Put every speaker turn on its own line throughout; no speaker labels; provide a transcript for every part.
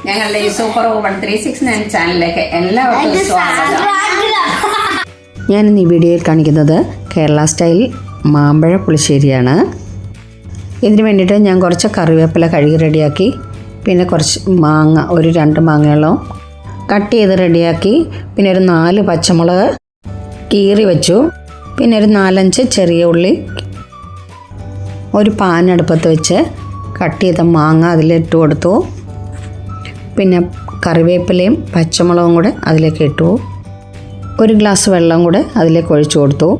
ഞങ്ങളുടെ ഈ super woman 369 ചാനലിലേക്ക് എല്ലാവർക്കും സ്വാഗതം.
ഞാനിന്ന് ഈ വീഡിയോയിൽ കാണിക്കുന്നത് കേരള സ്റ്റൈൽ മാമ്പഴ പുളിശ്ശേരിയാണ്. ഇതിന് വേണ്ടിയിട്ട് ഞാൻ കുറച്ച് കറിവേപ്പില കഴുകി റെഡിയാക്കി, പിന്നെ കുറച്ച് മാങ്ങ, ഒരു 2 മാങ്ങയോളം കട്ട് ചെയ്ത് റെഡിയാക്കി, പിന്നെ ഒരു 4 പച്ചമുളക് കീറി വെച്ചു, പിന്നെ ഒരു 4-5 ചെറിയ ഉള്ളി, ഒരു പാൻ അടുപ്പത്ത് വെച്ച് കട്ട് ചെയ്ത മാങ്ങ അതിലിട്ട് കൊടുത്തു, പിന്നെ കറിവേപ്പിലയും പച്ചമുളകും കൂടെ അതിലേക്ക് ഇട്ടു, 1 ഗ്ലാസ് വെള്ളം കൂടെ അതിലേക്ക് ഒഴിച്ചു കൊടുത്തു.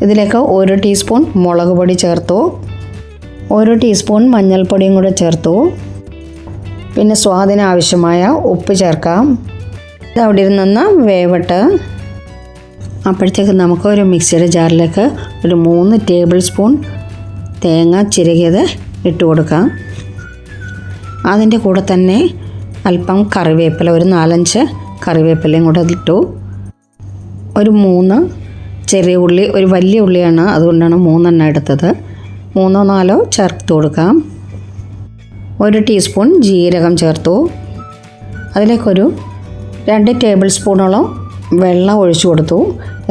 ഇതിലേക്ക് 1 ടീസ്പൂൺ മുളക് പൊടി ചേർത്തു, 1 ടീസ്പൂൺ മഞ്ഞൾപ്പൊടിയും കൂടെ ചേർത്തു, പിന്നെ സ്വാദിന് ആവശ്യമായ ഉപ്പ് ചേർക്കാം. ഇത് അവിടെ ഇരുന്ന് വേവട്ട്. അപ്പോഴത്തേക്ക് നമുക്ക് ഒരു മിക്സിയുടെ ജാറിലേക്ക് ഒരു 3 ടേബിൾ സ്പൂൺ തേങ്ങ ചിരകിയത് ഇട്ട് കൊടുക്കാം. അതിൻ്റെ കൂടെ തന്നെ അല്പം കറിവേപ്പില, ഒരു 4-5 കറിവേപ്പിലയും കൂടെ ഇട്ടു, ഒരു 3 ചെറിയ ഉള്ളി, ഒരു വലിയ ഉള്ളിയാണ് അതുകൊണ്ടാണ് 3 എടുത്തത്, 3-4 ചേർത്ത് കൊടുക്കാം. 1 ടീസ്പൂൺ ജീരകം ചേർത്തു. അതിലേക്കൊരു 2 ടേബിൾ സ്പൂണോളം വെള്ളം ഒഴിച്ചു കൊടുത്തു.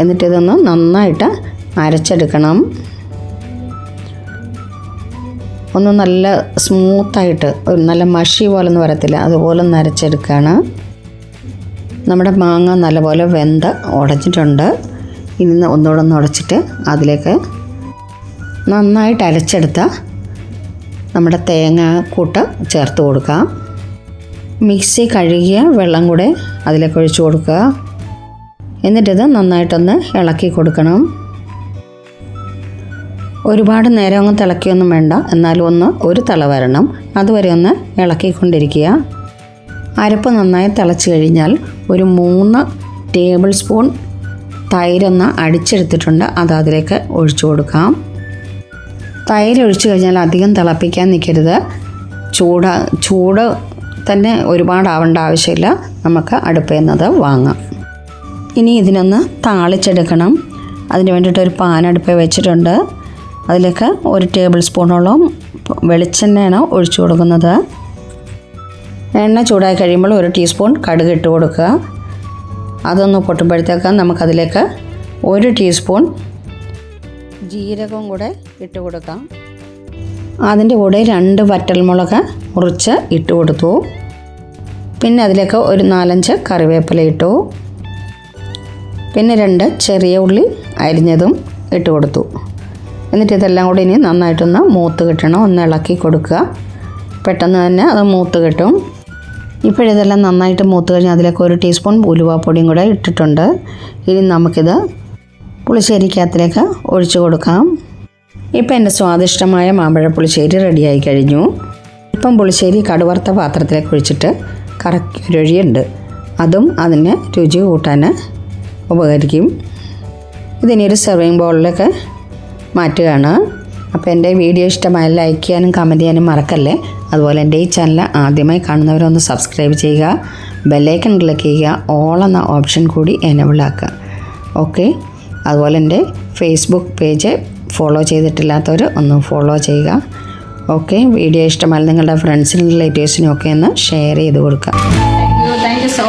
എന്നിട്ടിതൊന്ന് നന്നായിട്ട് അരച്ചെടുക്കണം. ഒന്ന് നല്ല സ്മൂത്തായിട്ട്, നല്ല മഷി പോലെ ഒന്നും വരത്തില്ല, അതുപോലെ ഒന്ന് അരച്ചെടുക്കുകയാണ്. നമ്മുടെ മാങ്ങ നല്ലപോലെ വെന്ത് ഉടച്ചിട്ടുണ്ട്. ഇനി ഒന്നുകൂടെ ഒന്ന് ഉടച്ചിട്ട് അതിലേക്ക് നന്നായിട്ട് അരച്ചെടുത്ത നമ്മുടെ തേങ്ങ കൂട്ട് ചേർത്ത് കൊടുക്കാം. മിക്സി കഴുകിയ വെള്ളം കൂടെ അതിലേക്ക് ഒഴിച്ചു കൊടുക്കുക. എന്നിട്ടിത് നന്നായിട്ടൊന്ന് ഇളക്കി കൊടുക്കണം. ഒരുപാട് നേരം അങ്ങ് തിളക്കിയൊന്നും വേണ്ട, എന്നാലും ഒരു തിള വരണം, അതുവരെ ഒന്ന് ഇളക്കിക്കൊണ്ടിരിക്കുക. അരപ്പ് നന്നായി തിളച്ച് കഴിഞ്ഞാൽ ഒരു 3 ടേബിൾ സ്പൂൺ തൈരൊന്ന് അടിച്ചെടുത്തിട്ടുണ്ട്, അത് അതിലേക്ക് ഒഴിച്ചു കൊടുക്കാം. തൈര് ഒഴിച്ചു കഴിഞ്ഞാൽ അധികം തിളപ്പിക്കാൻ നിൽക്കരുത്. ചൂട് തന്നെ ഒരുപാടാവേണ്ട ആവശ്യമില്ല, നമുക്ക് അടുപ്പിൽ നിന്നത് വാങ്ങാം. ഇനി ഇതിനൊന്ന് താളിച്ചെടുക്കണം. അതിന് വേണ്ടിയിട്ട് ഒരു പാൻ അടുപ്പിൽ വെച്ചിട്ടുണ്ട്. അതിലേക്ക് 1 ടേബിൾ സ്പൂണോളം വെളിച്ചെണ്ണയാണ് ഒഴിച്ചു കൊടുക്കുന്നത്. എണ്ണ ചൂടായി കഴിയുമ്പോൾ 1 ടീസ്പൂൺ കടുക് ഇട്ട് കൊടുക്കുക. അതൊന്ന് പൊട്ടുമ്പോഴത്തേക്ക് നമുക്കതിലേക്ക് 1 ടീസ്പൂൺ ജീരകം കൂടെ ഇട്ട് കൊടുക്കാം. അതിൻ്റെ കൂടെ 2 വറ്റൽമുളക് മുറിച്ച് ഇട്ട് കൊടുത്തു. പിന്നെ അതിലേക്ക് ഒരു 4-5 കറിവേപ്പില ഇട്ടു. പിന്നെ 2 ചെറിയ ഉള്ളി അരിഞ്ഞതും ഇട്ട് കൊടുത്തു. എന്നിട്ട് ഇതെല്ലാം കൂടി ഇനി നന്നായിട്ടൊന്ന് മൂത്ത് കിട്ടണം, ഒന്ന് ഇളക്കി കൊടുക്കുക. പെട്ടെന്ന് തന്നെ അത് മൂത്ത് കിട്ടും. ഇപ്പോഴിതെല്ലാം നന്നായിട്ട് മൂത്ത് കഴിഞ്ഞാൽ അതിലേക്ക് 1 ടീസ്പൂൺ ഉലുവാപ്പൊടിയും കൂടെ ഇട്ടിട്ടുണ്ട്. ഇനി നമുക്കിത് പുളിശ്ശേരിക്കകത്തിലേക്ക് ഒഴിച്ചു കൊടുക്കാം. ഇപ്പം എൻ്റെ സ്വാദിഷ്ടമായ മാമ്പഴ പുളിശ്ശേരി റെഡിയായി കഴിഞ്ഞു. ഇപ്പം പുളിശ്ശേരി കടുവറുത്ത പാത്രത്തിലേക്ക് ഒഴിച്ചിട്ട് കറക്കൊരൊഴിയുണ്ട്, അതും അതിന് രുചി കൂട്ടാൻ ഉപകരിക്കും. ഇതിനി ഒരു സെർവിങ് ബൗളിലേക്ക് മാറ്റുകയാണ്. അപ്പോൾ എൻ്റെ വീഡിയോ ഇഷ്ടമായി ലൈക്ക് ചെയ്യാനും കമൻറ്റ് ചെയ്യാനും മറക്കല്ലേ. അതുപോലെ എൻ്റെ ഈ ചാനൽ ആദ്യമായി കാണുന്നവരൊന്ന് സബ്സ്ക്രൈബ് ചെയ്യുക, ബെല്ലൈക്കൺ ക്ലിക്ക് ചെയ്യുക, ഓൾ എന്ന ഓപ്ഷൻ കൂടി എനേബിൾ ആക്കുക. ഓക്കെ, അതുപോലെ എൻ്റെ ഫേസ്ബുക്ക് പേജ് ഫോളോ ചെയ്തിട്ടില്ലാത്തവർ ഒന്ന് ഫോളോ ചെയ്യുക. ഓക്കെ, വീഡിയോ ഇഷ്ടമായി നിങ്ങളുടെ ഫ്രണ്ട്സിനും റിലേറ്റീവ്സിനും ഒക്കെ ഒന്ന് ഷെയർ ചെയ്ത് കൊടുക്കുക.
Thank you so